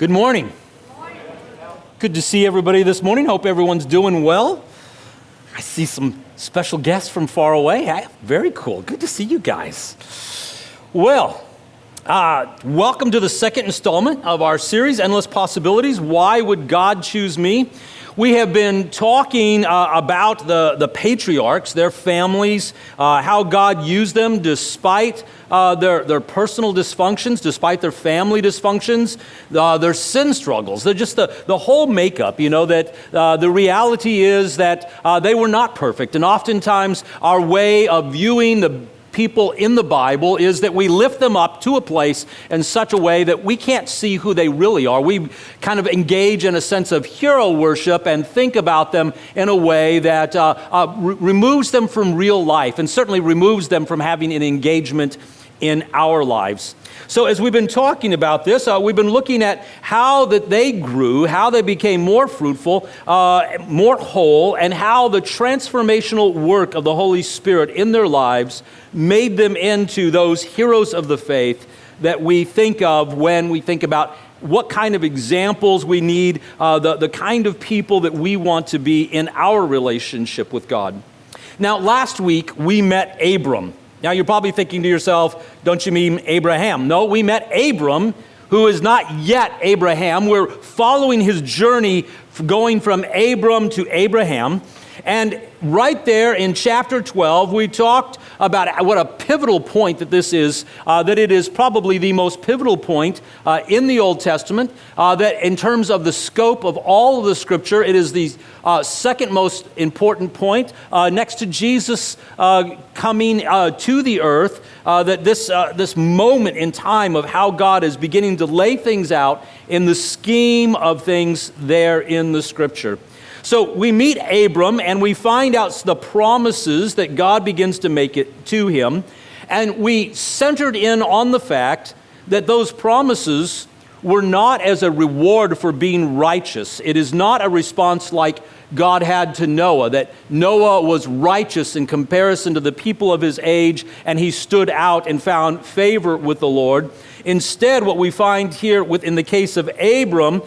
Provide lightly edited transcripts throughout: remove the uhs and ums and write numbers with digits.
Good morning. Good to see everybody this morning. Hope everyone's doing well. I see some special guests from far away. Very cool. Good to see you guys. Well, welcome to the second installment of our series, Endless Possibilities. Why would God choose me? We have been talking about the patriarchs, their families, how God used them despite their personal dysfunctions, despite their family dysfunctions, their sin struggles. They're just the whole makeup, that the reality is that they were not perfect. And oftentimes our way of viewing the people in the Bible is that we lift them up to a place in such a way that we can't see who they really are. We kind of engage in a sense of hero worship and think about them in a way that removes them from real life and certainly removes them from having an engagement in our lives. So as we've been talking about this, we've been looking at how that they grew, how they became more fruitful, more whole, and how the transformational work of the Holy Spirit in their lives made them into those heroes of the faith that we think of when we think about what kind of examples we need, the kind of people that we want to be in our relationship with God. Now, last week we met Abram. Now, you're probably thinking to yourself, don't you mean Abraham? No, we met Abram, who is not yet Abraham. We're following his journey going from Abram to Abraham. And right there in chapter 12, we talked about what a pivotal point that this is, that it is probably the most pivotal point in the Old Testament, that in terms of the scope of all of the Scripture, it is the second most important point, next to Jesus coming to the earth, that this moment in time of how God is beginning to lay things out in the scheme of things there in the Scripture. So we meet Abram and we find out the promises that God begins to make it to him. And we centered in on the fact that those promises were not as a reward for being righteous. It is not a response like God had to Noah, that Noah was righteous in comparison to the people of his age, and he stood out and found favor with the Lord. Instead, what we find here in the case of Abram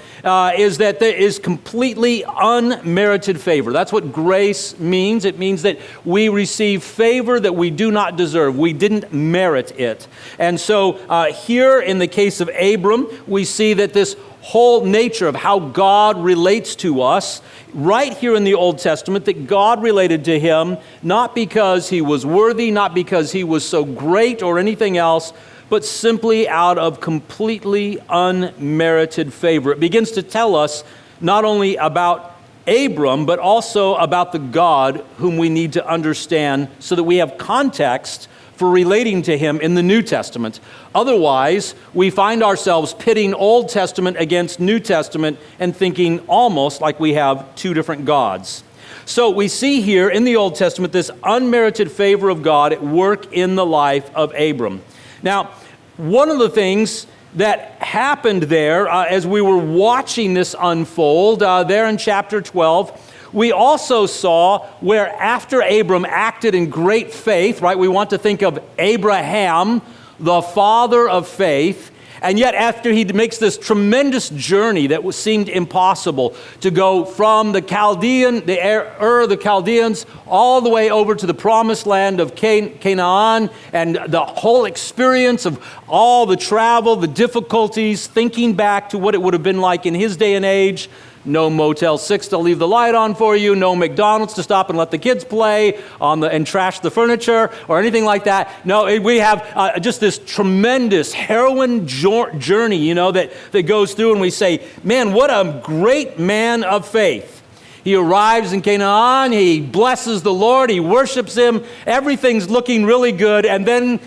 is that there is completely unmerited favor. That's what grace means. It means that we receive favor that we do not deserve. We didn't merit it. And so here in the case of Abram, we see that this whole nature of how God relates to us, right here in the Old Testament, that God related to him not because he was worthy, not because he was so great or anything else, but simply out of completely unmerited favor. It begins to tell us not only about Abram, but also about the God whom we need to understand so that we have context for relating to him in the New Testament. Otherwise, we find ourselves pitting Old Testament against New Testament and thinking almost like we have two different gods. So we see here in the Old Testament this unmerited favor of God at work in the life of Abram. Now, one of the things that happened there as we were watching this unfold there in chapter 12, we also saw where after Abram acted in great faith, right? We want to think of Abraham, the father of faith. And yet after he makes this tremendous journey that seemed impossible to go from the the Chaldeans, all the way over to the promised land of Canaan, and the whole experience of all the travel, the difficulties, thinking back to what it would have been like in his day and age. No Motel 6 to leave the light on for you, no McDonald's to stop and let the kids play and trash the furniture or anything like that. No, we have just this tremendous heroine journey, that goes through, and we say, man, what a great man of faith. He arrives in Canaan, he blesses the Lord, he worships him, everything's looking really good, and then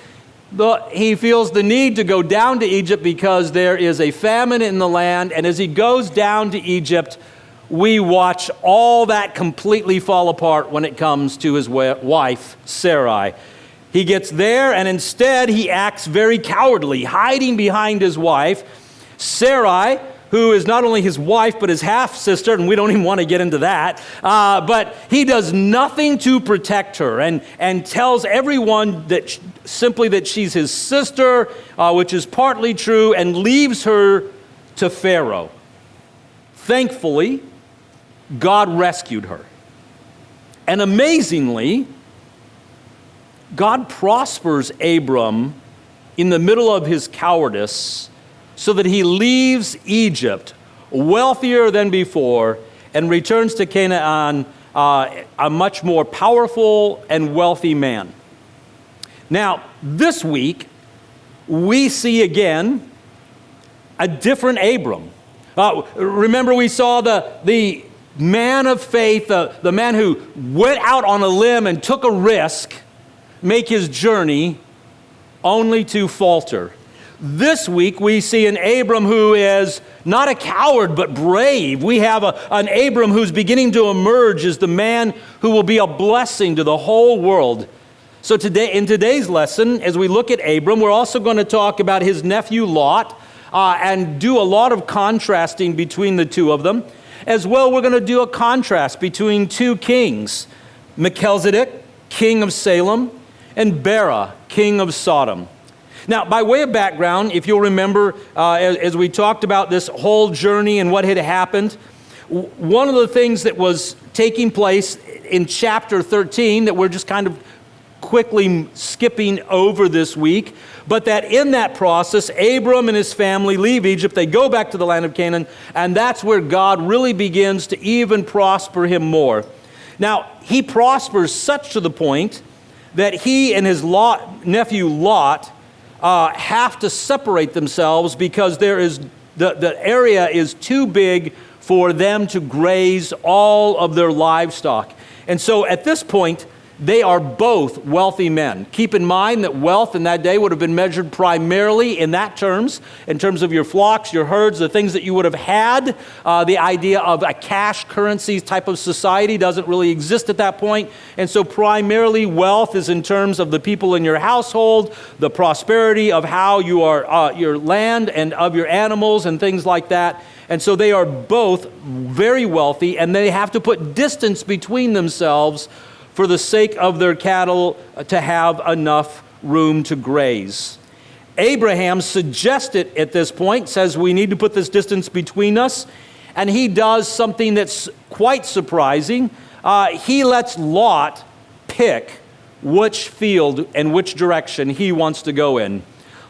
he feels the need to go down to Egypt because there is a famine in the land. And as he goes down to Egypt, we watch all that completely fall apart when it comes to his wife, Sarai. He gets there, and instead he acts very cowardly, hiding behind his wife. Sarai, who is not only his wife, but his half-sister, and we don't even want to get into that. But he does nothing to protect her and tells everyone that simply that she's his sister, which is partly true, and leaves her to Pharaoh. Thankfully, God rescued her. And amazingly, God prospers Abram in the middle of his cowardice so that he leaves Egypt wealthier than before and returns to Canaan a much more powerful and wealthy man. Now, this week, we see again a different Abram. Remember, we saw the man of faith, the man who went out on a limb and took a risk, make his journey, only to falter. This week, we see an Abram who is not a coward, but brave. We have an Abram who's beginning to emerge as the man who will be a blessing to the whole world. So today, in today's lesson, as we look at Abram, we're also going to talk about his nephew Lot and do a lot of contrasting between the two of them. As well, we're going to do a contrast between two kings, Melchizedek, king of Salem, and Bera, king of Sodom. Now, by way of background, if you'll remember, as we talked about this whole journey and what had happened, one of the things that was taking place in chapter 13 that we're just kind of quickly skipping over this week, but that in that process, Abram and his family leave Egypt, they go back to the land of Canaan, and that's where God really begins to even prosper him more. Now, he prospers such to the point that he and his nephew Lot have to separate themselves because the area is too big for them to graze all of their livestock. And so at this point, they are both wealthy men. Keep in mind that wealth in that day would have been measured primarily in terms of your flocks, your herds, the things that you would have had. The idea of a cash currency type of society doesn't really exist at that point. And so primarily wealth is in terms of the people in your household, the prosperity of how you are, your land and of your animals and things like that. And so they are both very wealthy, and they have to put distance between themselves for the sake of their cattle to have enough room to graze. Abraham suggested at this point, says we need to put this distance between us, and he does something that's quite surprising. He lets Lot pick which field and which direction he wants to go in.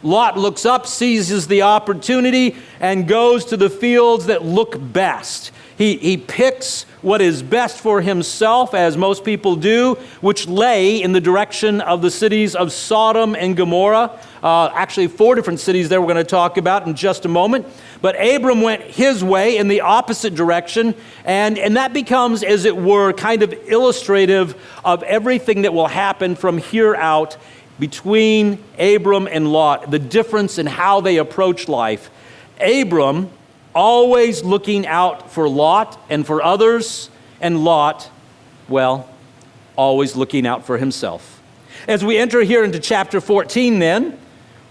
Lot looks up, seizes the opportunity, and goes to the fields that look best. He picks what is best for himself, as most people do, which lay in the direction of the cities of Sodom and Gomorrah. Actually, 4 different cities there we're going to talk about in just a moment. But Abram went his way in the opposite direction, and that becomes, as it were, kind of illustrative of everything that will happen from here out between Abram and Lot, the difference in how they approach life. Abram always looking out for Lot and for others, and Lot, well, always looking out for himself. As we enter here into chapter 14 then,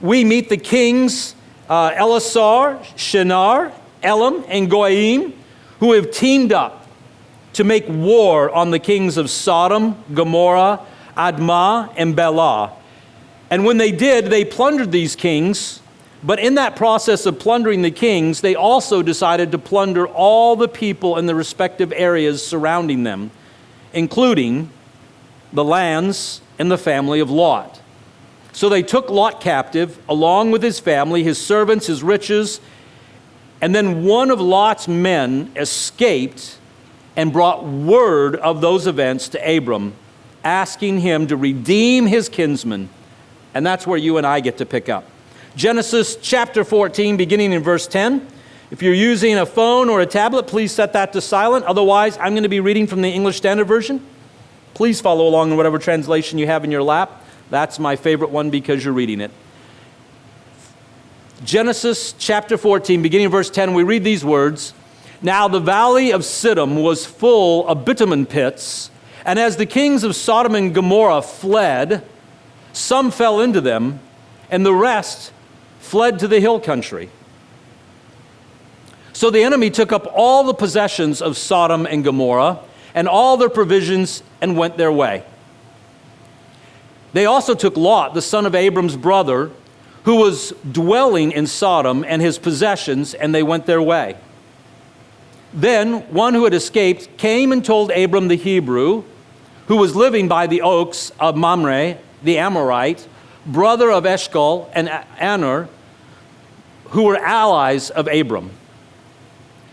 we meet the kings Elisar, Shinar, Elam, and Goyim, who have teamed up to make war on the kings of Sodom, Gomorrah, Admah, and Bela. And when they did, they plundered these kings. But in that process of plundering the kings, they also decided to plunder all the people in the respective areas surrounding them, including the lands and the family of Lot. So they took Lot captive, along with his family, his servants, his riches, and then one of Lot's men escaped and brought word of those events to Abram, asking him to redeem his kinsman. And that's where you and I get to pick up. Genesis chapter 14, beginning in verse 10. If you're using a phone or a tablet, please set that to silent. Otherwise, I'm going to be reading from the English Standard Version. Please follow along in whatever translation you have in your lap. That's my favorite one because you're reading it. Genesis chapter 14, beginning in verse 10, we read these words. Now the valley of Siddim was full of bitumen pits, and as the kings of Sodom and Gomorrah fled, some fell into them, and the rest fled to the hill country. So the enemy took up all the possessions of Sodom and Gomorrah and all their provisions and went their way. They also took Lot, the son of Abram's brother, who was dwelling in Sodom and his possessions, and they went their way. Then one who had escaped came and told Abram the Hebrew, who was living by the oaks of Mamre, the Amorite, brother of Eshcol and Aner, who were allies of Abram.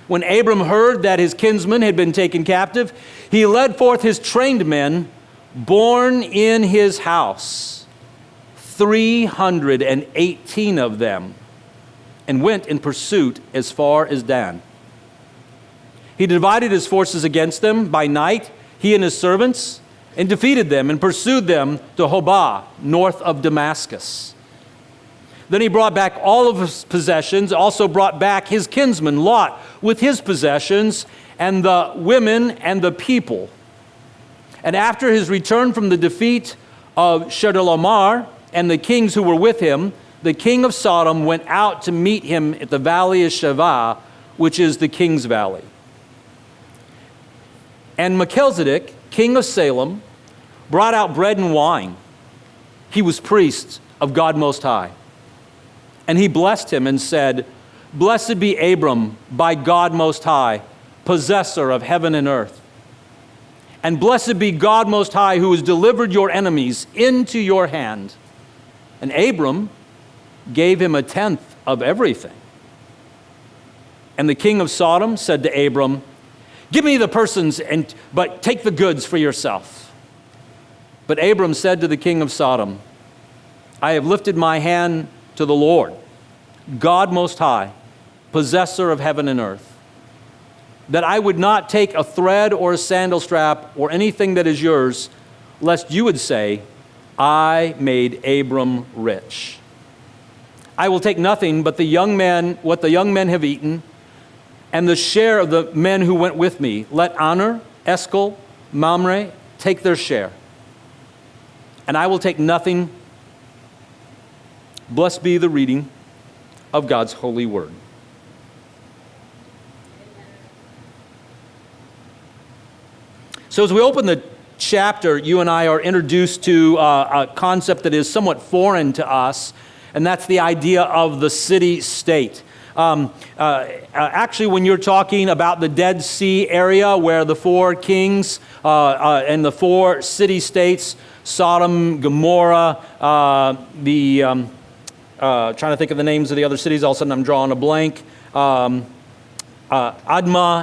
When Abram heard that his kinsman had been taken captive, he led forth his trained men, born in his house, 318 of them, and went in pursuit as far as Dan. He divided his forces against them by night, he and his servants, and defeated them and pursued them to Hobah, north of Damascus. Then he brought back all of his possessions, also brought back his kinsman Lot with his possessions, and the women and the people. And after his return from the defeat of Chedorlaomer and the kings who were with him, the king of Sodom went out to meet him at the valley of Shavah, which is the king's valley. And Melchizedek, king of Salem, brought out bread and wine. He was priest of God Most High. And he blessed him and said, "Blessed be Abram by God Most High, possessor of heaven and earth. And blessed be God Most High, who has delivered your enemies into your hand." And Abram gave him a tenth of everything. And the king of Sodom said to Abram, "Give me the persons, but take the goods for yourself." But Abram said to the king of Sodom, "I have lifted my hand to the Lord, God Most High, possessor of heaven and earth, that I would not take a thread or a sandal strap or anything that is yours, lest you would say, 'I made Abram rich.' I will take nothing but what the young men have eaten, and the share of the men who went with me. Let Aner, Eshcol, Mamre take their share. And I will take nothing. Blessed be the reading of God's holy word." So as we open the chapter, you and I are introduced to a concept that is somewhat foreign to us, and that's the idea of the city-state. Actually, when you're talking about the Dead Sea area where the four kings and the four city-states, Sodom, Gomorrah, trying to think of the names of the other cities, all of a sudden I'm drawing a blank, Admah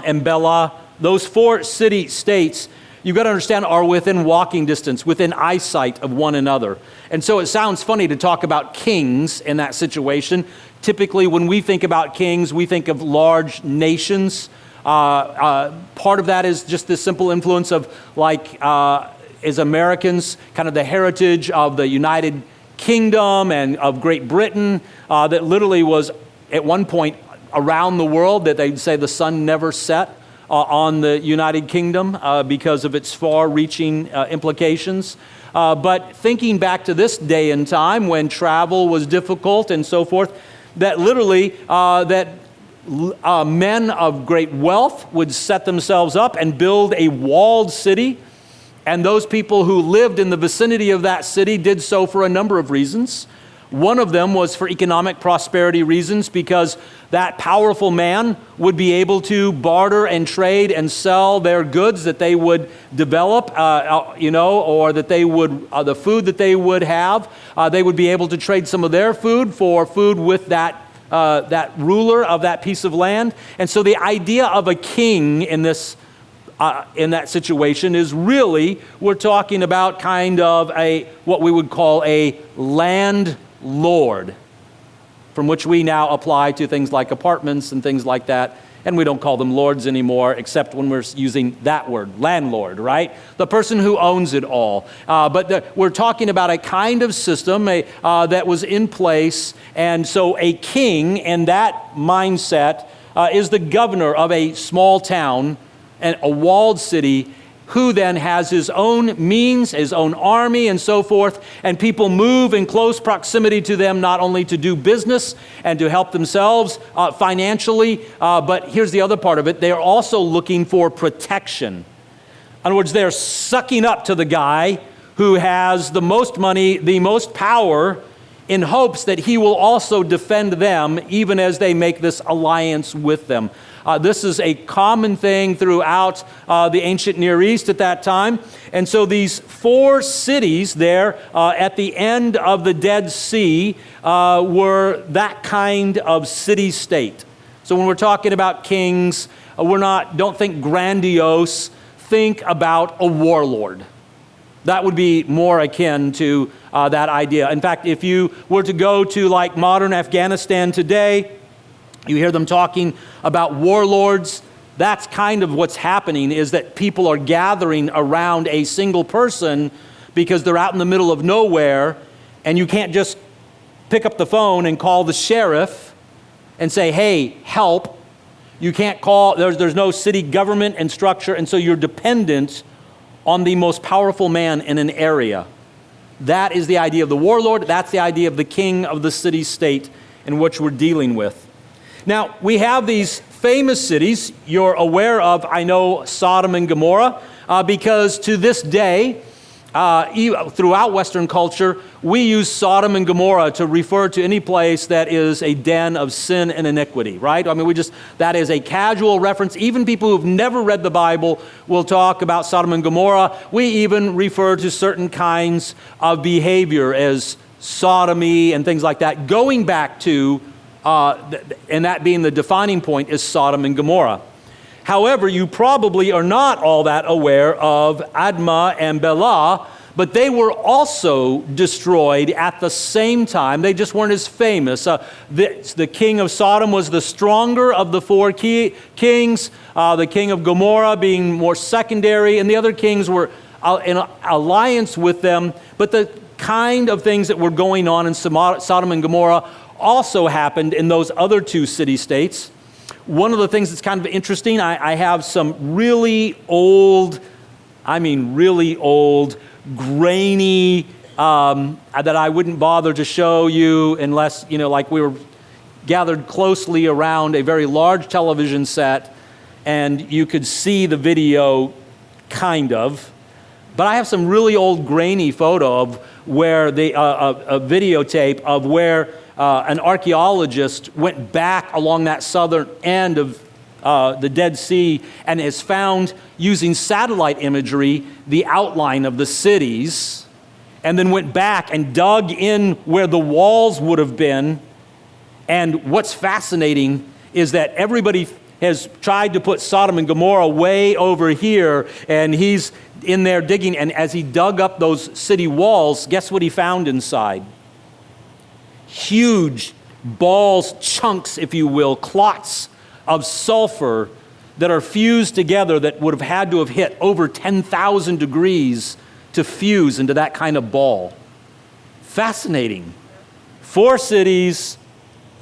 and Bela, those four city-states, you've got to understand, are within walking distance, within eyesight of one another. And so it sounds funny to talk about kings in that situation. Typically, when we think about kings, we think of large nations. Part of that is just the simple influence of, as Americans, kind of the heritage of the United Kingdom and of Great Britain, that literally was at one point around the world, that they'd say the sun never set on the United Kingdom because of its far-reaching implications. But thinking back to this day and time when travel was difficult and so forth, that literally men of great wealth would set themselves up and build a walled city. And those people who lived in the vicinity of that city did so for a number of reasons. One of them was for economic prosperity reasons, because that powerful man would be able to barter and trade and sell their goods that they would develop, or that they would, the food that they would have, they would be able to trade some of their food for food with that ruler of that piece of land. And so the idea of a king in that situation is really, we're talking about kind of what we would call a landlord, from which we now apply to things like apartments and things like that. And we don't call them lords anymore, except when we're using that word, landlord, right? The person who owns it all. But we're talking about a kind of system that was in place. And so a king in that mindset is the governor of a small town and a walled city, who then has his own means, his own army and so forth, and people move in close proximity to them, not only to do business and to help themselves financially, but here's the other part of it, they are also looking for protection. In other words, they're sucking up to the guy who has the most money, the most power in hopes that he will also defend them even as they make this alliance with them. This is a common thing throughout the ancient Near East at that time. And so these 4 cities there at the end of the Dead Sea were that kind of city-state. So when we're talking about kings, don't think grandiose, think about a warlord. That would be more akin to that idea. In fact, if you were to go to like modern Afghanistan today, you hear them talking about warlords. That's kind of what's happening, is that people are gathering around a single person because they're out in the middle of nowhere, and you can't just pick up the phone and call the sheriff and say, hey, help. You can't call, there's no city government and structure, and so you're dependent on the most powerful man in an area. That is the idea of the warlord. That's the idea of the king of the city-state in which we're dealing with. Now, we have these famous cities you're aware of, I know, Sodom and Gomorrah, because to this day, throughout Western culture, we use Sodom and Gomorrah to refer to any place that is a den of sin and iniquity, right? I mean, that is a casual reference. Even people who've never read the Bible will talk about Sodom and Gomorrah. We even refer to certain kinds of behavior as sodomy and things like that, going back to, and that being the defining point, is Sodom and Gomorrah. However, you probably are not all that aware of Admah and Bela, but they were also destroyed at the same time. They just weren't as famous. The king of Sodom was the stronger of the 4 kings, the king of Gomorrah being more secondary, and the other kings were in alliance with them. But the kind of things that were going on in Sodom and Gomorrah also happened in those other 2 city-states. One of the things that's kind of interesting, I have some really old, grainy, that I wouldn't bother to show you unless, like we were gathered closely around a very large television set and you could see the video, kind of. But I have some really old grainy photo of where a videotape of where an archaeologist went back along that southern end of the Dead Sea and has found, using satellite imagery, the outline of the cities, and then went back and dug in where the walls would have been. And what's fascinating is that everybody has tried to put Sodom and Gomorrah way over here, and he's in there digging, and as he dug up those city walls, guess what he found inside? Huge balls, chunks, if you will, clots of sulfur that are fused together that would have had to have hit over 10,000 degrees to fuse into that kind of ball. Fascinating. 4 cities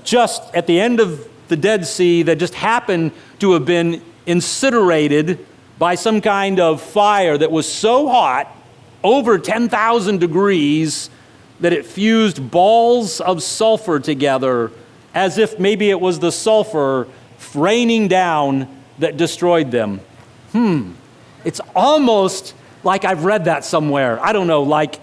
just at the end of the Dead Sea that just happened to have been incinerated by some kind of fire that was so hot, over 10,000 degrees, that it fused balls of sulfur together as if maybe it was the sulfur raining down that destroyed them. It's almost like I've read that somewhere. I don't know, like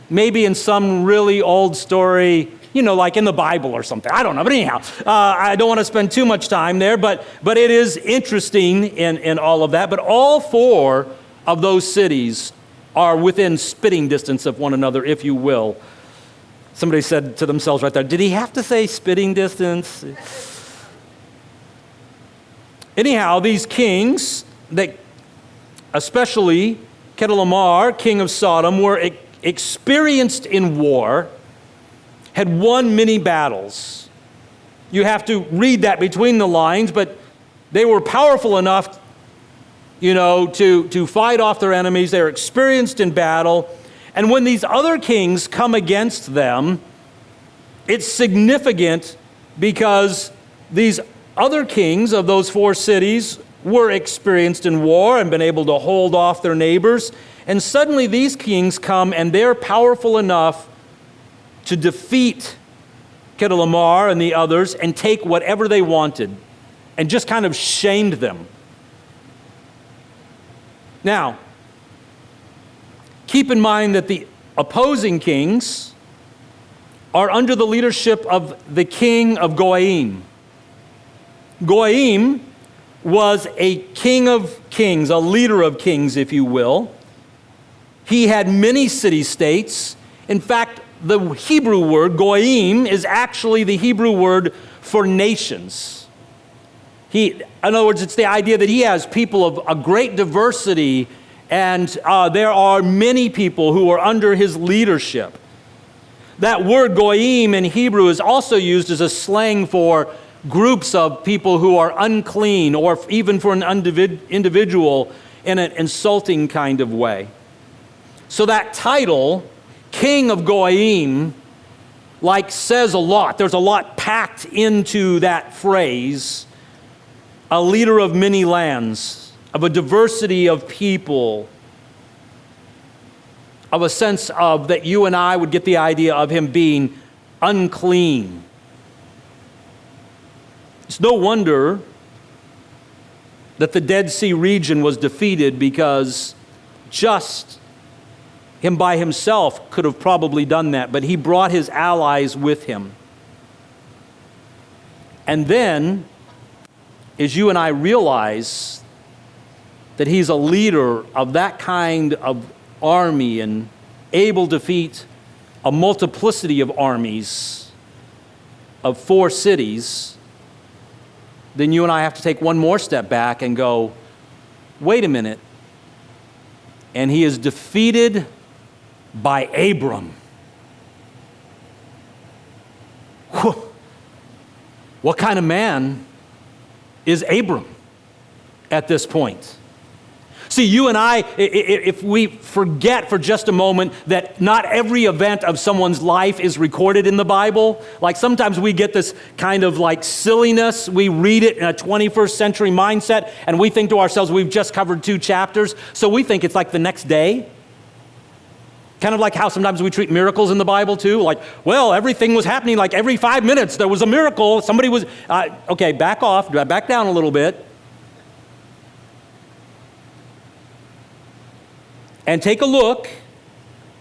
maybe in some really old story, like in the Bible or something. I don't know, but anyhow, I don't want to spend too much time there, but it is interesting in all of that. But all 4 of those cities are within spitting distance of one another, if you will. Somebody said to themselves right there, did he have to say spitting distance? Anyhow, these kings, especially Chedorlaomer, king of Sodom, were experienced in war, had won many battles. You have to read that between the lines, but they were powerful enough to fight off their enemies. They're experienced in battle. And when these other kings come against them, it's significant because these other kings of those 4 cities were experienced in war and been able to hold off their neighbors. And suddenly these kings come and they're powerful enough to defeat Chedorlaomer and the others and take whatever they wanted and just kind of shamed them. Now, keep in mind that the opposing kings are under the leadership of the king of Goyim. Goyim was a king of kings, a leader of kings, if you will. He had many city-states. In fact, the Hebrew word, Goyim, is actually the Hebrew word for nations. In other words, it's the idea that he has people of a great diversity, and there are many people who are under his leadership. That word Goyim in Hebrew is also used as a slang for groups of people who are unclean, or even for an individual in an insulting kind of way. So that title, King of Goyim, says a lot. There's a lot packed into that phrase. A leader of many lands, of a diversity of people, of a sense of that you and I would get the idea of him being unclean. It's no wonder that the Dead Sea region was defeated, because just him by himself could have probably done that, but he brought his allies with him. And then, as you and I realize that he's a leader of that kind of army and able to defeat a multiplicity of armies of 4 cities, then you and I have to take one more step back and go, wait a minute. And he is defeated by Abram. Whew. What kind of man is Abram at this point? See, you and I, if we forget for just a moment that not every event of someone's life is recorded in the Bible, sometimes we get this kind of silliness. We read it in a 21st century mindset, and we think to ourselves, we've just covered 2 chapters, so we think it's the next day. Kind of like how sometimes we treat miracles in the Bible too. Everything was happening every 5 minutes. There was a miracle. Somebody was, okay, back off, back down a little bit. And take a look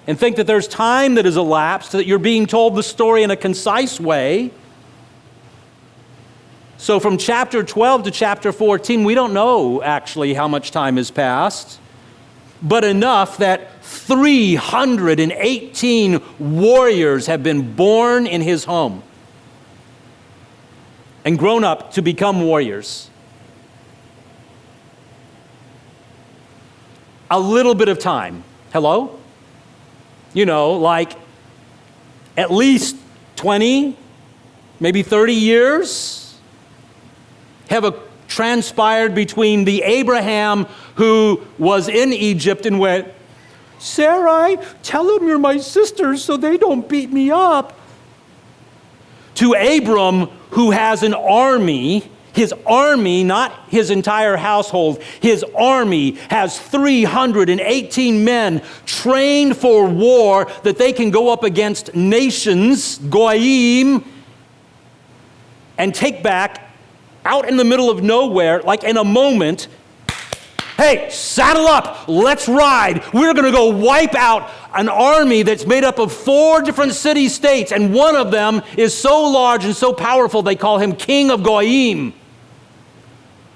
and think that there's time that has elapsed, that you're being told the story in a concise way. So from chapter 12 to chapter 14, we don't know actually how much time has passed, but enough that 318 warriors have been born in his home and grown up to become warriors. A little bit of time. Hello? At least 20, maybe 30 years have transpired between the Abraham who was in Egypt and went, Sarai, tell them you're my sister so they don't beat me up, to Abram who has an army. His army, not his entire household, his army has 318 men trained for war that they can go up against nations, Goyim, and take back out in the middle of nowhere, in a moment. Hey, saddle up, let's ride. We're going to go wipe out an army that's made up of 4 different city-states, and one of them is so large and so powerful they call him King of Goyim.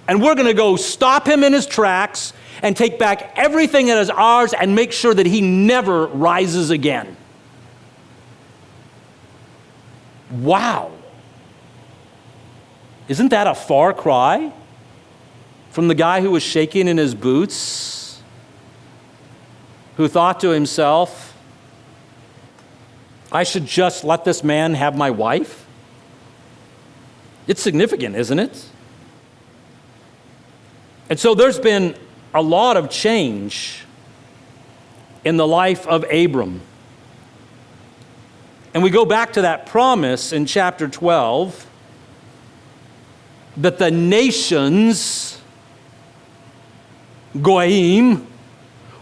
And we're going to go stop him in his tracks and take back everything that is ours and make sure that he never rises again. Wow. Isn't that a far cry from the guy who was shaking in his boots, who thought to himself, I should just let this man have my wife? It's significant, isn't it? And so there's been a lot of change in the life of Abram. And we go back to that promise in chapter 12 that the nations, Goyim,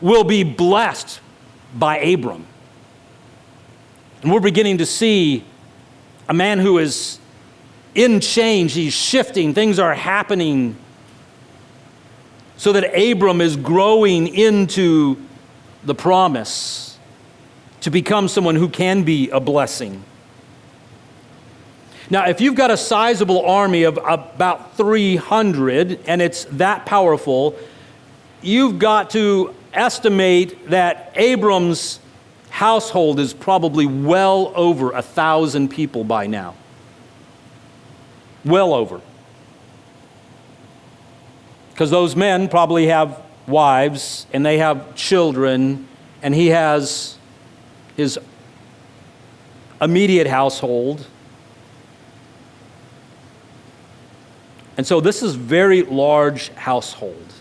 will be blessed by Abram. And we're beginning to see a man who is in change. He's shifting. Things are happening so that Abram is growing into the promise to become someone who can be a blessing. Now, if you've got a sizable army of about 300 and it's that powerful, you've got to estimate that Abram's household is probably well over 1,000 people by now. Well over. Because those men probably have wives and they have children, and he has his immediate household. And so this is a very large household.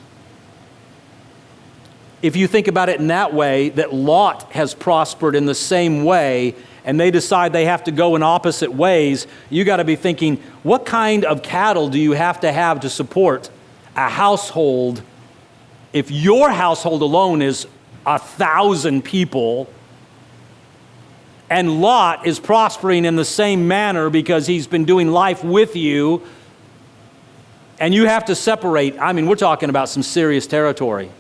If you think about it in that way, that Lot has prospered in the same way, and they decide they have to go in opposite ways, you got to be thinking, what kind of cattle do you have to support a household if your household alone is 1,000 people, and Lot is prospering in the same manner because he's been doing life with you, and you have to separate? I mean, we're talking about some serious territory.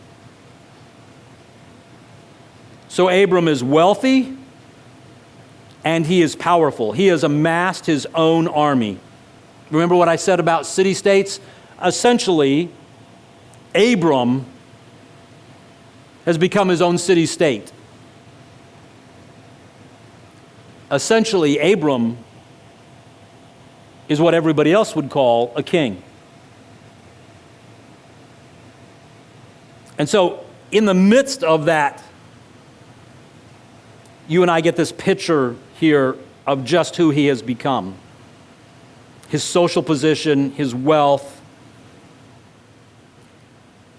So Abram is wealthy and he is powerful. He has amassed his own army. Remember what I said about city-states? Essentially, Abram has become his own city-state. Essentially, Abram is what everybody else would call a king. And so, in the midst of that, you and I get this picture here of just who he has become. His social position, his wealth.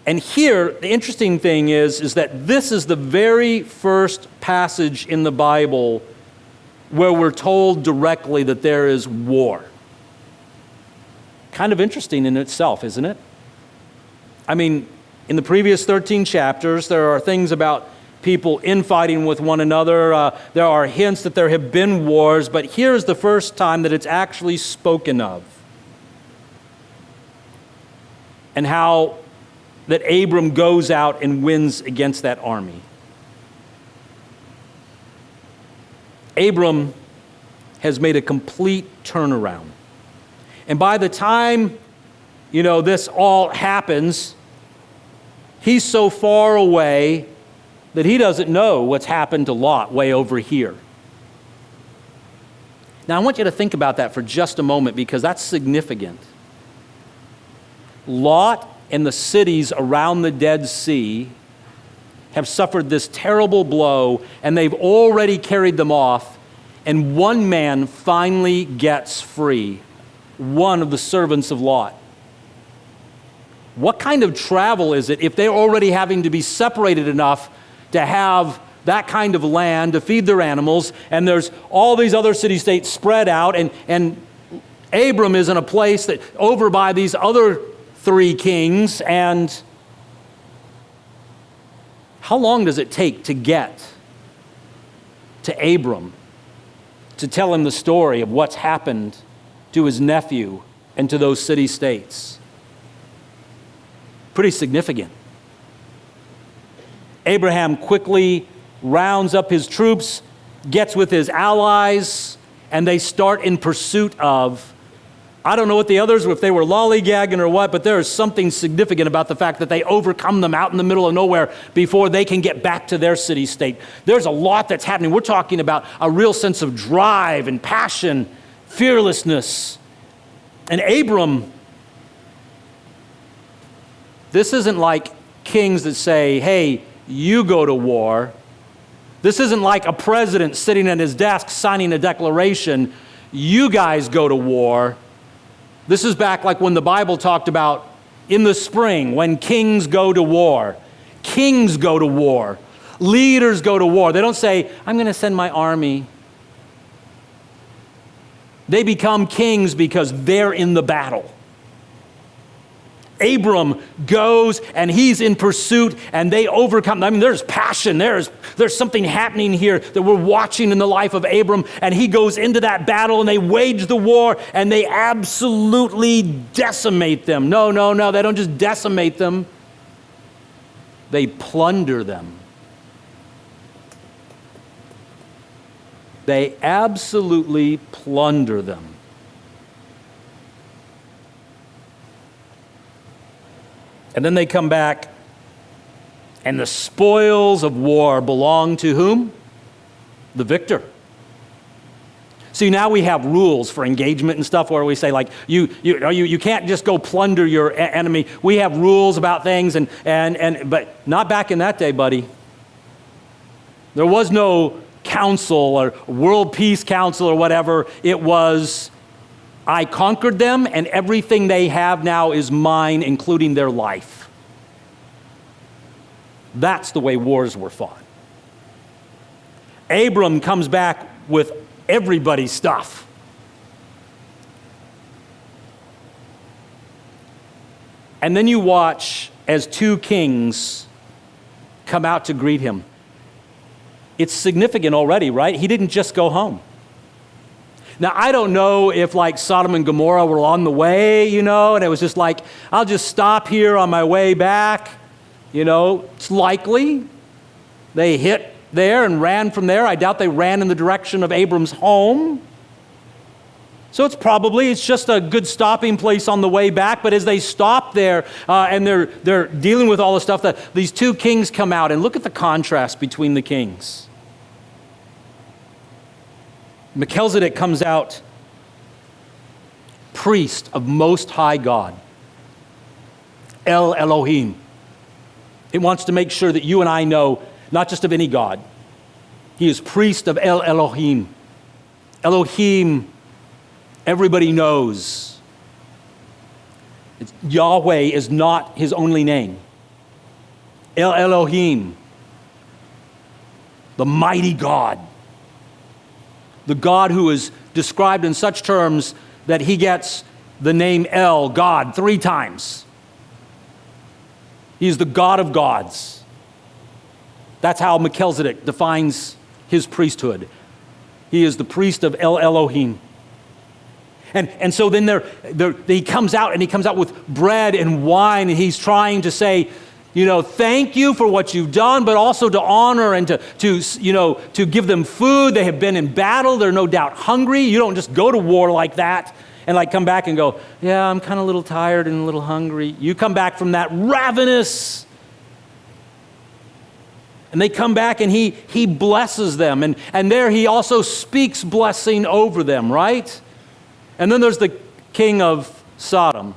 And here, the interesting thing is that this is the very first passage in the Bible where we're told directly that there is war. Kind of interesting in itself, isn't it? I mean, in the previous 13 chapters, there are things about people infighting with one another. There are hints that there have been wars, but here's the first time that it's actually spoken of. And how that Abram goes out and wins against that army. Abram has made a complete turnaround. And by the time, this all happens, he's so far away that he doesn't know what's happened to Lot way over here. Now, I want you to think about that for just a moment, because that's significant. Lot and the cities around the Dead Sea have suffered this terrible blow, and they've already carried them off, and one man finally gets free, one of the servants of Lot. What kind of travel is it if they're already having to be separated enough to have that kind of land to feed their animals, and there's all these other city-states spread out, and Abram is in a place that over by these other 3 kings, and how long does it take to get to Abram to tell him the story of what's happened to his nephew and to those city-states? Pretty significant. Abraham quickly rounds up his troops, gets with his allies, and they start in pursuit of, I don't know what the others, if they were lollygagging or what, but there is something significant about the fact that they overcome them out in the middle of nowhere before they can get back to their city-state. There's a lot that's happening. We're talking about a real sense of drive and passion, fearlessness. And Abram, this isn't like kings that say, hey, you go to war. This isn't like a president sitting at his desk signing a declaration, you guys go to war. This is back like when the Bible talked about in the spring when kings go to war. Kings go to war. Leaders go to war. They don't say, I'm going to send my army. They become kings because they're in the battle. Abram goes and he's in pursuit and they overcome. I mean, there's passion. There's something happening here that we're watching in the life of Abram, and he goes into that battle and they wage the war and they absolutely decimate them. No, they don't just decimate them. They plunder them. They absolutely plunder them. And then they come back, and the spoils of war belong to whom? The victor. See, now we have rules for engagement and stuff where we say, like, you can't just go plunder your enemy. We have rules about things, but not back in that day, buddy. There was no council or world peace council or whatever. It was, I conquered them, and everything they have now is mine, including their life. That's the way wars were fought. Abram comes back with everybody's stuff. And then you watch as two kings come out to greet him. It's significant already, right? He didn't just go home. Now, I don't know if like Sodom and Gomorrah were on the way, and it was just like, I'll just stop here on my way back. It's likely they hit there and ran from there. I doubt they ran in the direction of Abram's home. So it's just a good stopping place on the way back. But as they stop there and they're dealing with all the stuff, these two kings come out, and look at the contrast between the kings. Melchizedek comes out priest of Most High God, El Elohim. It wants to make sure that you and I know, not just of any God. He is priest of El Elohim. Elohim, everybody knows. Yahweh is not his only name. El Elohim, the mighty God. The God who is described in such terms that he gets the name El, God, 3 times. He is the God of gods. That's how Melchizedek defines his priesthood. He is the priest of El Elohim. And so then he comes out, and he comes out with bread and wine, and he's trying to say, thank you for what you've done, but also to honor and to give them food. They have been in battle. They're no doubt hungry. You don't just go to war like that and like come back and go, yeah, I'm kind of a little tired and a little hungry. You come back from that ravenous. And they come back, and he blesses them. And there he also speaks blessing over them, right? And then there's the king of Sodom.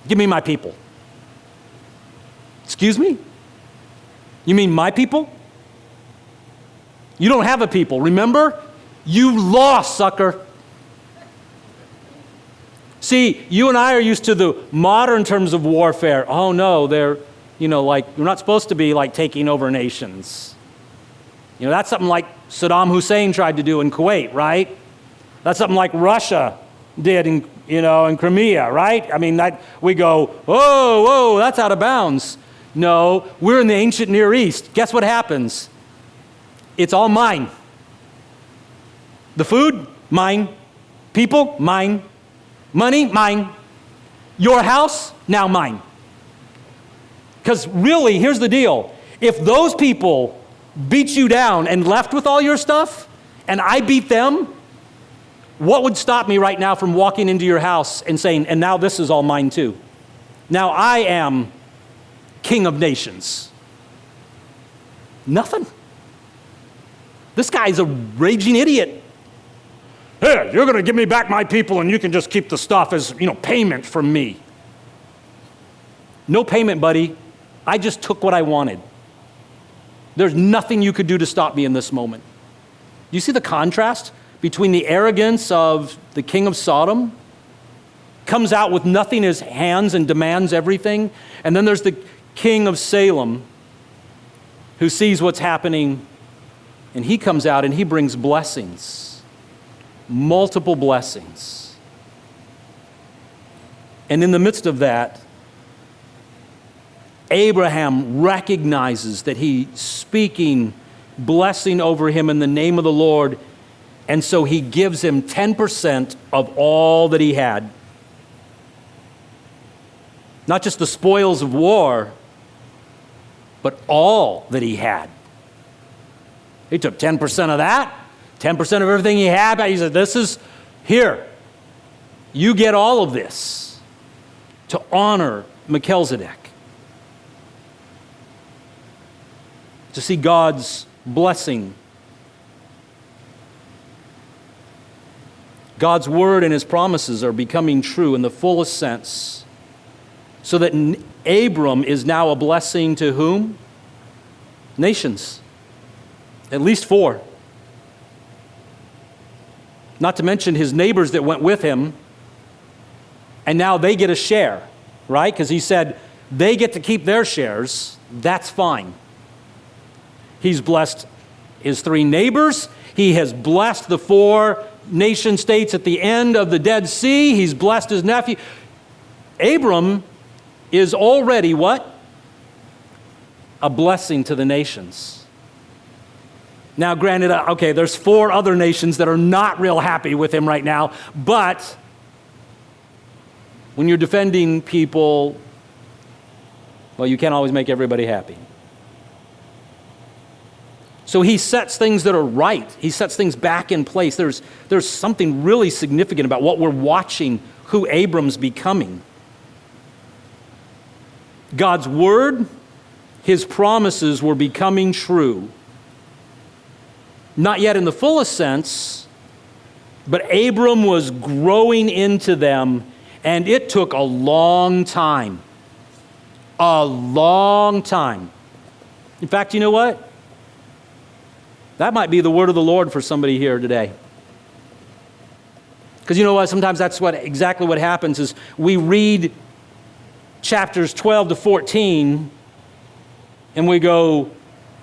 Give me my people. Excuse me? You mean my people? You don't have a people, remember? You lost, sucker. See, you and I are used to the modern terms of warfare. Oh no, they're, we're not supposed to be like taking over nations. That's something like Saddam Hussein tried to do in Kuwait, right? That's something like Russia did in Crimea, right? I mean, we go, whoa, that's out of bounds. No, we're in the ancient Near East. Guess what happens? It's all mine. The food, mine. People, mine. Money, mine. Your house, now mine. Because really, here's the deal. If those people beat you down and left with all your stuff, and I beat them, what would stop me right now from walking into your house and saying, and now this is all mine too? Now I am King of nations. Nothing. This guy's a raging idiot. Hey, you're going to give me back my people, and you can just keep the stuff as, payment from me. No payment, buddy. I just took what I wanted. There's nothing you could do to stop me in this moment. Do you see the contrast between the arrogance of the king of Sodom, comes out with nothing in his hands and demands everything, and then there's the king of Salem who sees what's happening, and he comes out and he brings blessings. Multiple blessings. And in the midst of that, Abraham recognizes that he's speaking blessing over him in the name of the Lord, and so he gives him 10% of all that he had. Not just the spoils of war, but all that he had. He took 10% of that, 10% of everything he had. He said, this is here. You get all of this. to honor Melchizedek, to see God's blessing. God's word and his promises are becoming true in the fullest sense, so that Abram is now a blessing to whom? Nations. At least 4. Not to mention his neighbors that went with him, and now they get a share, right? Because he said they get to keep their shares. That's fine. He's blessed his 3 neighbors. He has blessed the 4 nation states at the end of the Dead Sea. He's blessed his nephew. Abram is already what? A blessing to the nations. Now, granted, okay, there's 4 other nations that are not real happy with him right now, but when you're defending people, well, you can't always make everybody happy. So he sets things that are right. He sets things back in place. There's something really significant about what we're watching, who Abram's becoming. God's word, his promises were becoming true. Not yet in the fullest sense, but Abram was growing into them, and it took a long time. A long time. In fact, you know what? That might be the word of the Lord for somebody here today. Because you know what? Sometimes that's exactly what happens is we read chapters 12 to 14 and we go,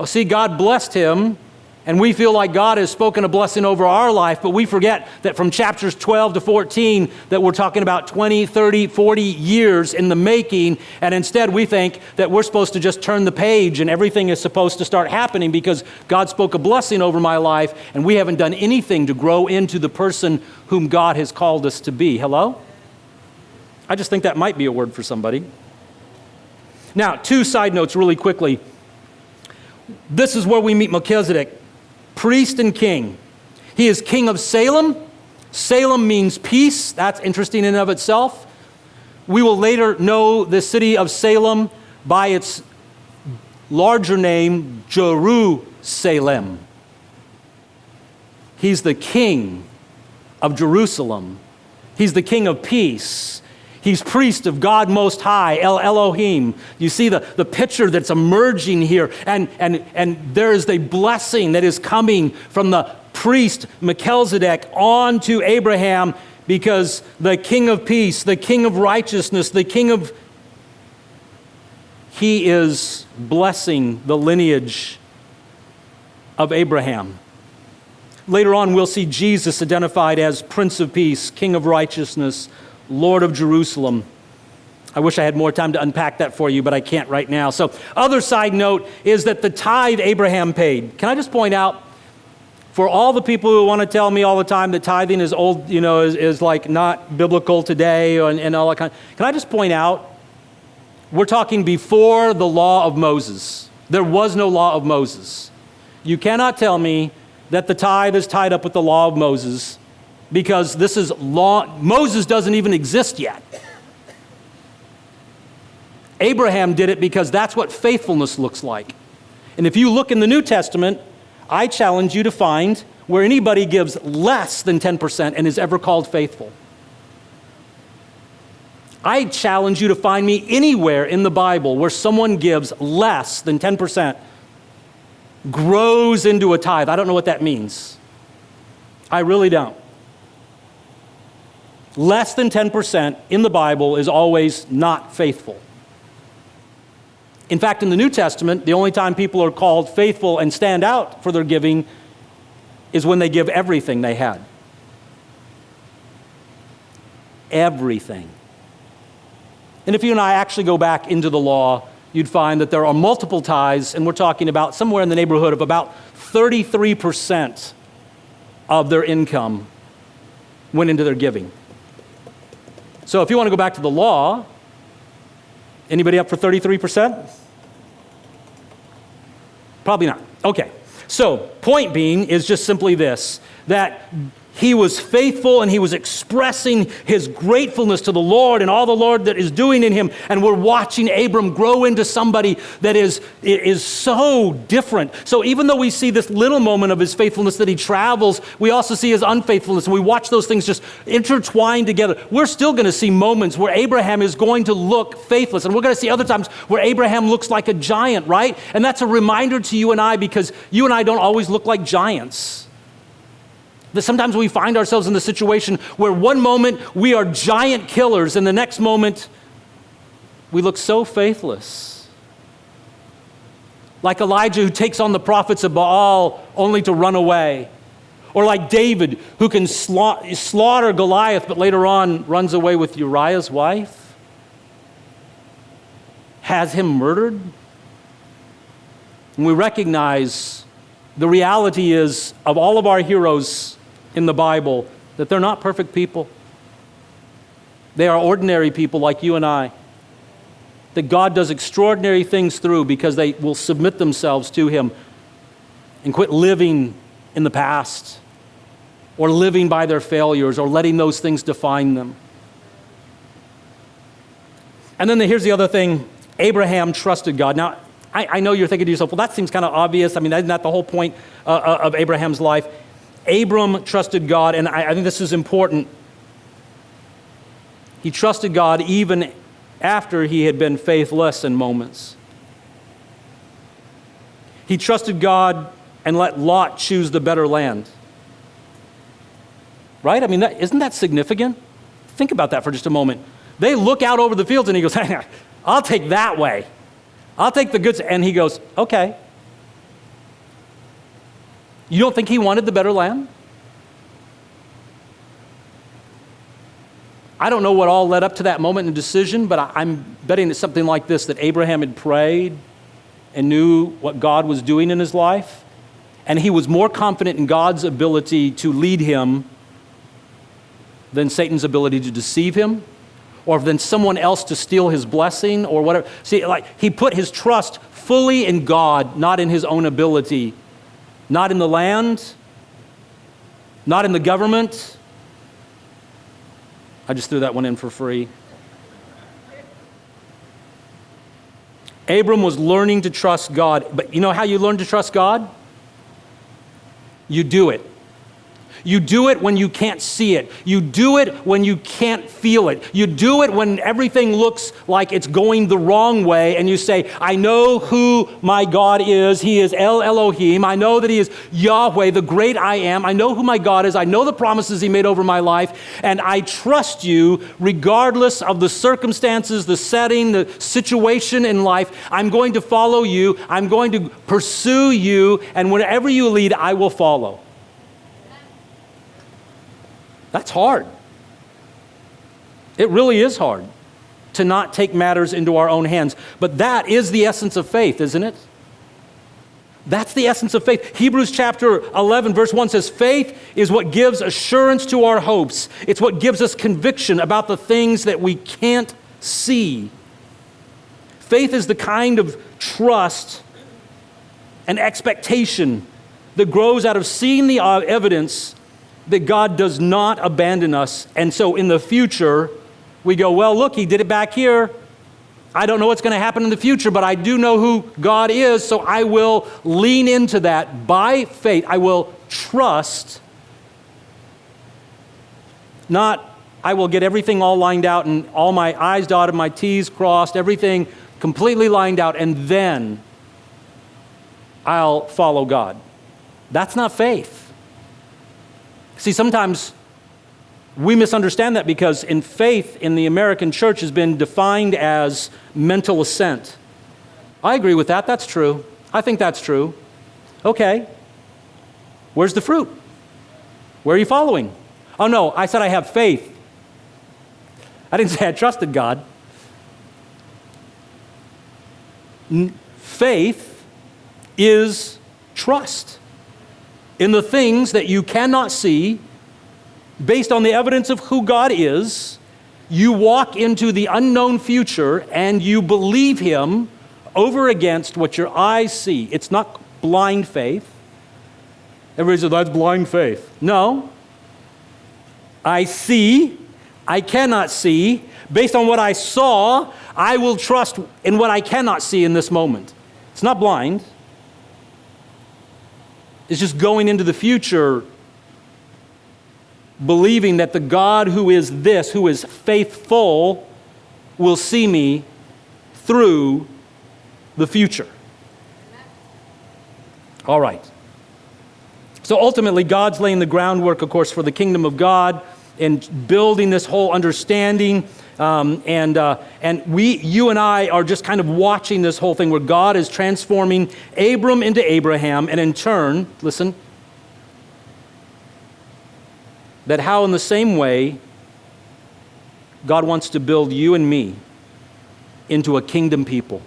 oh, see, God blessed him, and we feel like God has spoken a blessing over our life, but we forget that from chapters 12 to 14 that we're talking about 20, 30, 40 years in the making, and instead we think that we're supposed to just turn the page and everything is supposed to start happening because God spoke a blessing over my life and we haven't done anything to grow into the person whom God has called us to be. Hello? I just think that might be a word for somebody. Now, 2 side notes really quickly. This is where we meet Melchizedek. Priest and king. He is king of Salem. Salem means peace. That's interesting in and of itself. We will later know the city of Salem by its larger name, Jerusalem. He's the king of Jerusalem. He's the king of peace. He's priest of God Most High, El Elohim. You see the picture that's emerging here. And there is a blessing that is coming from the priest Melchizedek on to Abraham, because the king of peace, the king of righteousness, he is blessing the lineage of Abraham. Later on, we'll see Jesus identified as Prince of Peace, King of Righteousness, Lord of Jerusalem. I wish I had more time to unpack that for you, but I can't right now. So, other side note is that the tithe Abraham paid. Can I just point out, for all the people who want to tell me all the time that tithing is old, is like not biblical today and all that kind of, can I just point out, we're talking before the law of Moses. There was no law of Moses. You cannot tell me that the tithe is tied up with the law of Moses, because this is law. Moses doesn't even exist yet. Abraham did it because that's what faithfulness looks like. And if you look in the New Testament, I challenge you to find where anybody gives less than 10% and is ever called faithful. I challenge you to find me anywhere in the Bible where someone gives less than 10%, grows into a tithe. I don't know what that means. I really don't. Less than 10% in the Bible is always not faithful. In fact, in the New Testament, the only time people are called faithful and stand out for their giving is when they give everything they had. Everything. And if you and I actually go back into the law, you'd find that there are multiple tithes, and we're talking about somewhere in the neighborhood of about 33% of their income went into their giving. So if you want to go back to the law, anybody up for 33%? Probably not. Okay. So point being is just simply this, that he was faithful and he was expressing his gratefulness to the Lord and all the Lord that is doing in him. And we're watching Abram grow into somebody that is so different. So even though we see this little moment of his faithfulness that he travels, we also see his unfaithfulness. And we watch those things just intertwined together. We're still going to see moments where Abraham is going to look faithless. And we're going to see other times where Abraham looks like a giant, right? And that's a reminder to you and I, because you and I don't always look like giants. That sometimes we find ourselves in the situation where one moment we are giant killers and the next moment we look so faithless. Like Elijah, who takes on the prophets of Baal only to run away. Or like David, who can slaughter Goliath but later on runs away with Uriah's wife. Has him murdered. And we recognize the reality is of all of our heroes in the Bible, that they're not perfect people. They are ordinary people like you and I. That God does extraordinary things through because they will submit themselves to him and quit living in the past or living by their failures or letting those things define them. And then here's the other thing. Abraham trusted God. Now, I know you're thinking to yourself, well, that seems kind of obvious. I mean, isn't that the whole point of Abraham's life? Abram trusted God, and I think this is important. He trusted God even after he had been faithless in moments. He trusted God and let Lot choose the better land. Right? I mean, isn't that significant? Think about that for just a moment. They look out over the fields and he goes, I'll take that way. I'll take the goods. And he goes, okay. You don't think he wanted the better land? I don't know what all led up to that moment in decision, but I'm betting it's something like this, that Abraham had prayed and knew what God was doing in his life, and he was more confident in God's ability to lead him than Satan's ability to deceive him, or than someone else to steal his blessing or whatever. See, like, he put his trust fully in God, not in his own ability. Not in the land, not in the government. I just threw that one in for free. Abram was learning to trust God. But you know how you learn to trust God? You do it. You do it when you can't see it. You do it when you can't feel it. You do it when everything looks like it's going the wrong way, and you say, I know who my God is. He is El Elohim. I know that he is Yahweh, the great I am. I know who my God is. I know the promises he made over my life, and I trust you regardless of the circumstances, the setting, the situation in life. I'm going to follow you. I'm going to pursue you, and wherever you lead, I will follow. That's hard. It really is hard to not take matters into our own hands. But that is the essence of faith, isn't it? That's the essence of faith. Hebrews chapter 11, verse 1 says, faith is what gives assurance to our hopes. It's what gives us conviction about the things that we can't see. Faith is the kind of trust and expectation that grows out of seeing the evidence that God does not abandon us. And so in the future, we go, well, look, he did it back here. I don't know what's going to happen in the future, but I do know who God is, so I will lean into that by faith. I will trust, not I will get everything all lined out and all my I's dotted, my T's crossed, everything completely lined out, and then I'll follow God. That's not faith. See, sometimes we misunderstand that because in faith in the American church has been defined as mental assent. I agree with that. That's true. I think that's true. Okay. Where's the fruit? Where are you following? Oh, no, I said I have faith. I didn't say I trusted God. Faith is trust in the things that you cannot see. Based on the evidence of who God is, you walk into the unknown future and you believe him over against what your eyes see. It's not blind faith. Everybody says, that's blind faith. No. I see, I cannot see. Based on what I saw, I will trust in what I cannot see in this moment. It's not blind. It's just going into the future, believing that the God who is this, who is faithful, will see me through the future. All right. So ultimately, God's laying the groundwork, of course, for the kingdom of God and building this whole understanding. And you and I are just kind of watching this whole thing where God is transforming Abram into Abraham, and in turn, listen, that how in the same way God wants to build you and me into a kingdom people,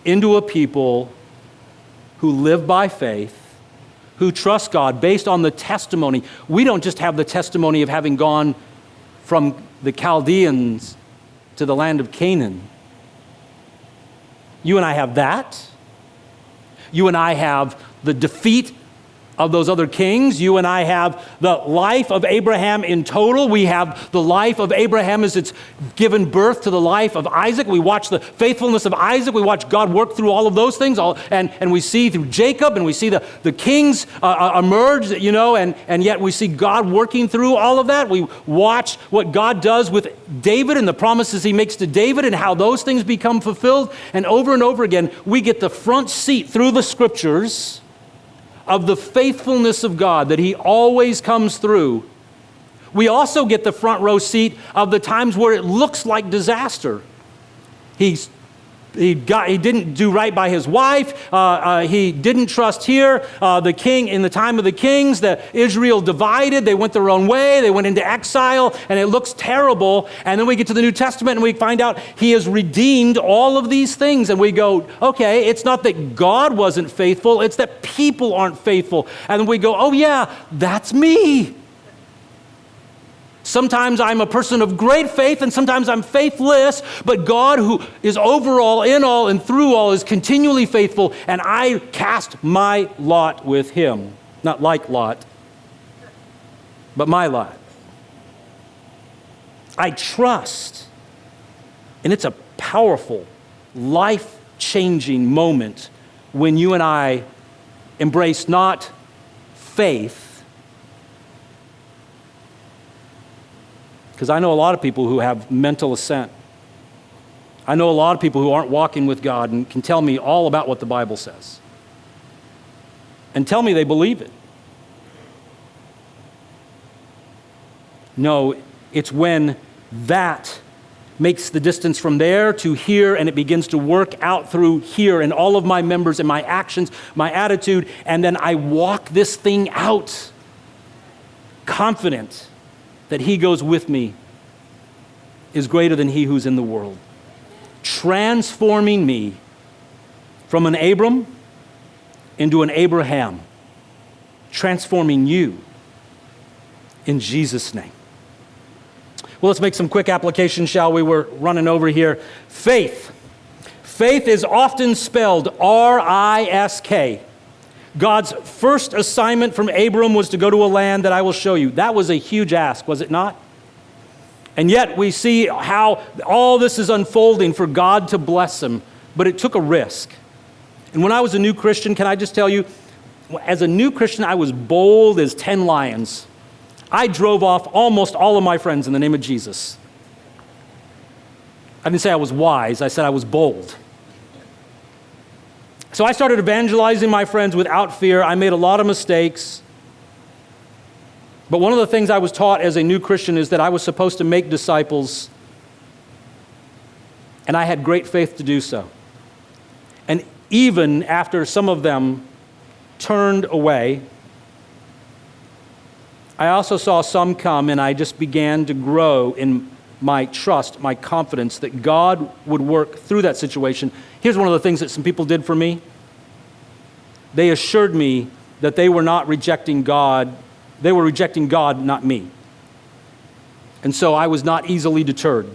into a people who live by faith, who trust God based on the testimony. We don't just have the testimony of having gone from the Chaldeans to the land of Canaan. You and I have that. You and I have the defeat of those other kings. You and I have the life of Abraham in total. We have the life of Abraham as it's given birth to the life of Isaac. We watch the faithfulness of Isaac. We watch God work through all of those things. And we see through Jacob, and we see the kings emerge, and yet we see God working through all of that. We watch what God does with David and the promises he makes to David and how those things become fulfilled. And over again, we get the front seat through the scriptures of the faithfulness of God, that he always comes through. We also get the front row seat of the times where it looks like disaster. He didn't do right by his wife. He didn't trust here. The king, in the time of the kings, Israel divided. They went their own way. They went into exile, and it looks terrible. And then we get to the New Testament, and we find out he has redeemed all of these things. And we go, okay, it's not that God wasn't faithful. It's that people aren't faithful. And then we go, oh yeah, that's me. Sometimes I'm a person of great faith, and sometimes I'm faithless, but God, who is over all, in all, and through all, is continually faithful, and I cast my lot with him. Not like Lot, but my lot. I trust, and it's a powerful, life-changing moment when you and I embrace not faith, because I know a lot of people who have mental assent. I know a lot of people who aren't walking with God and can tell me all about what the Bible says. And tell me they believe it. No, it's when that makes the distance from there to here, and it begins to work out through here and all of my members and my actions, my attitude, and then I walk this thing out confident that he goes with me is greater than he who's in the world. Transforming me from an Abram into an Abraham. Transforming you in Jesus' name. Well, let's make some quick applications, shall we? We're running over here. Faith. Faith is often spelled R-I-S-K. God's first assignment from Abram was to go to a land that I will show you. That was a huge ask, was it not? And yet we see how all this is unfolding for God to bless him, but it took a risk. And when I was a new Christian, can I just tell you, as a new Christian, I was bold as 10 lions. I drove off almost all of my friends in the name of Jesus. I didn't say I was wise, I said I was bold. So I started evangelizing my friends without fear. I made a lot of mistakes. But one of the things I was taught as a new Christian is that I was supposed to make disciples, and I had great faith to do so. And even after some of them turned away, I also saw some come, and I just began to grow in my trust, my confidence that God would work through that situation. Here's one of the things that some people did for me. They assured me that they were not rejecting God. They were rejecting God, not me. And so I was not easily deterred.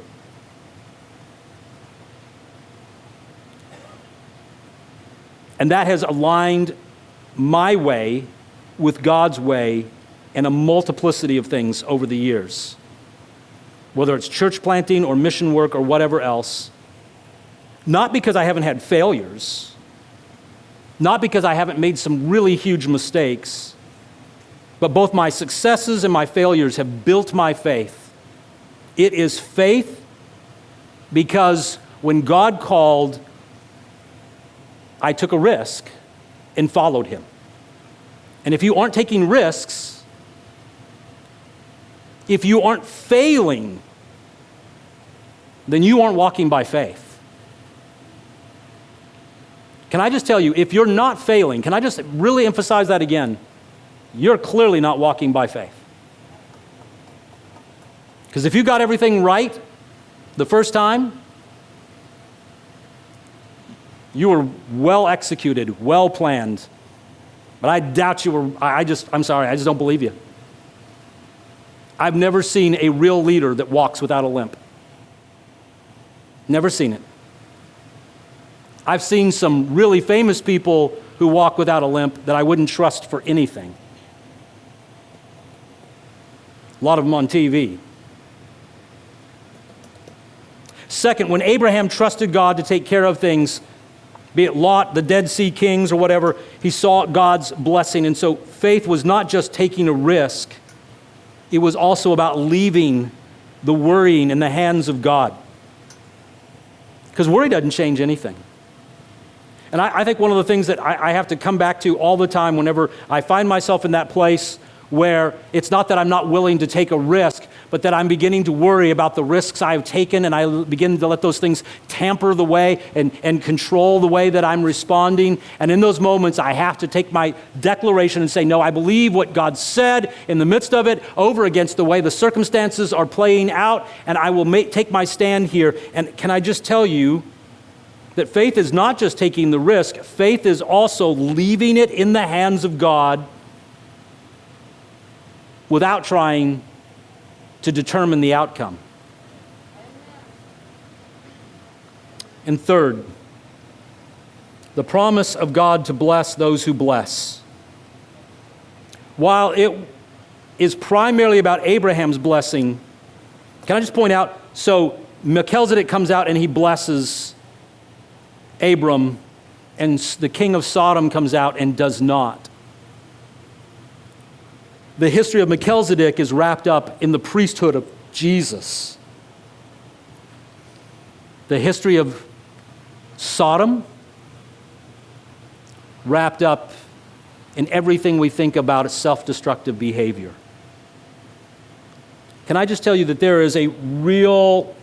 And that has aligned my way with God's way and a multiplicity of things over the years, whether it's church planting or mission work or whatever else. Not because I haven't had failures, not because I haven't made some really huge mistakes, but both my successes and my failures have built my faith. It is faith because when God called, I took a risk and followed him. And if you aren't taking risks, if you aren't failing, then you aren't walking by faith. Can I just tell you, if you're not failing, can I just really emphasize that again? You're clearly not walking by faith. Because if you got everything right the first time, you were well executed, well planned. But I doubt you were, I'm sorry, I just don't believe you. I've never seen a real leader that walks without a limp. Never seen it. I've seen some really famous people who walk without a limp that I wouldn't trust for anything. A lot of them on TV. Second, when Abraham trusted God to take care of things, be it Lot, the Dead Sea kings, or whatever, he saw God's blessing. And so faith was not just taking a risk, it was also about leaving the worrying in the hands of God. Because worry doesn't change anything. And I think one of the things that I have to come back to all the time whenever I find myself in that place where it's not that I'm not willing to take a risk, but that I'm beginning to worry about the risks I've taken, and I begin to let those things tamper the way and control the way that I'm responding. And in those moments, I have to take my declaration and say, no, I believe what God said in the midst of it over against the way the circumstances are playing out, and I will take my stand here. And can I just tell you that faith is not just taking the risk, faith is also leaving it in the hands of God without trying to determine the outcome. And third, the promise of God to bless those who bless. While it is primarily about Abraham's blessing, can I just point out, so Melchizedek comes out and he blesses Abram, and the king of Sodom comes out and does not. The history of Melchizedek is wrapped up in the priesthood of Jesus. The history of Sodom, wrapped up in everything we think about as self-destructive behavior. Can I just tell you that there is a real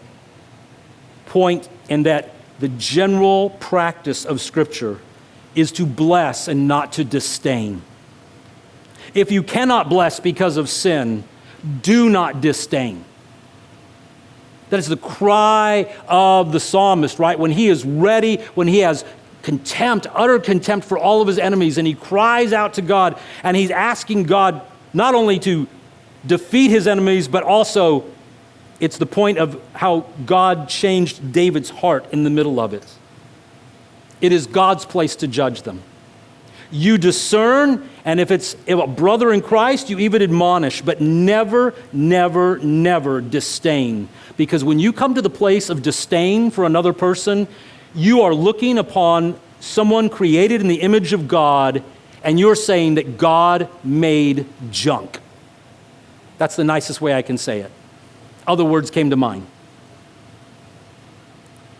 point in that the general practice of Scripture is to bless and not to disdain. If you cannot bless because of sin, do not disdain. That is the cry of the psalmist, right? When he is ready, when he has contempt, utter contempt for all of his enemies, and he cries out to God, and he's asking God not only to defeat his enemies, but also it's the point of how God changed David's heart in the middle of it. It is God's place to judge them. You discern, and if it's a brother in Christ, you even admonish, but never, never, never disdain. Because when you come to the place of disdain for another person, you are looking upon someone created in the image of God, and you're saying that God made junk. That's the nicest way I can say it. Other words came to mind.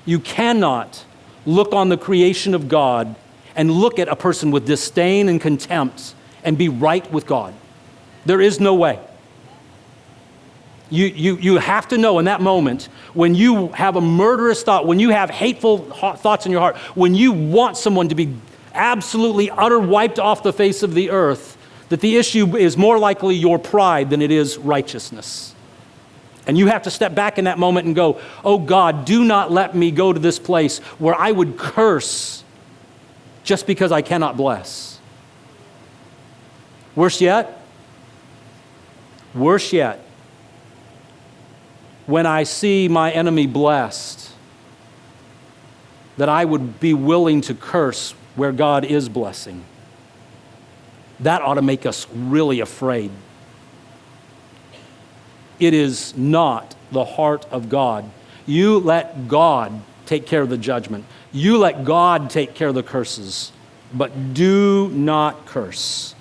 You cannot look on the creation of God and look at a person with disdain and contempt and be right with God. There is no way. You have to know in that moment, when you have a murderous thought, when you have hateful thoughts in your heart, when you want someone to be absolutely utter wiped off the face of the earth, that the issue is more likely your pride than it is righteousness. And you have to step back in that moment and go, oh God, do not let me go to this place where I would curse just because I cannot bless. Worse yet, when I see my enemy blessed, that I would be willing to curse where God is blessing. That ought to make us really afraid It is not the heart of God. You let God take care of the judgment. You let God take care of the curses, but do not curse.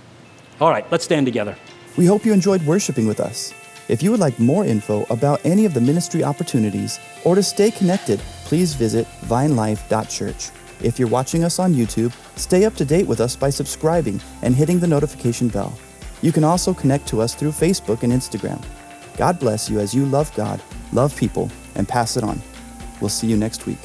All right, let's stand together. We hope you enjoyed worshiping with us. If you would like more info about any of the ministry opportunities or to stay connected, please visit vinelife.church. If you're watching us on YouTube, stay up to date with us by subscribing and hitting the notification bell. You can also connect to us through Facebook and Instagram. God bless you as you love God, love people, and pass it on. We'll see you next week.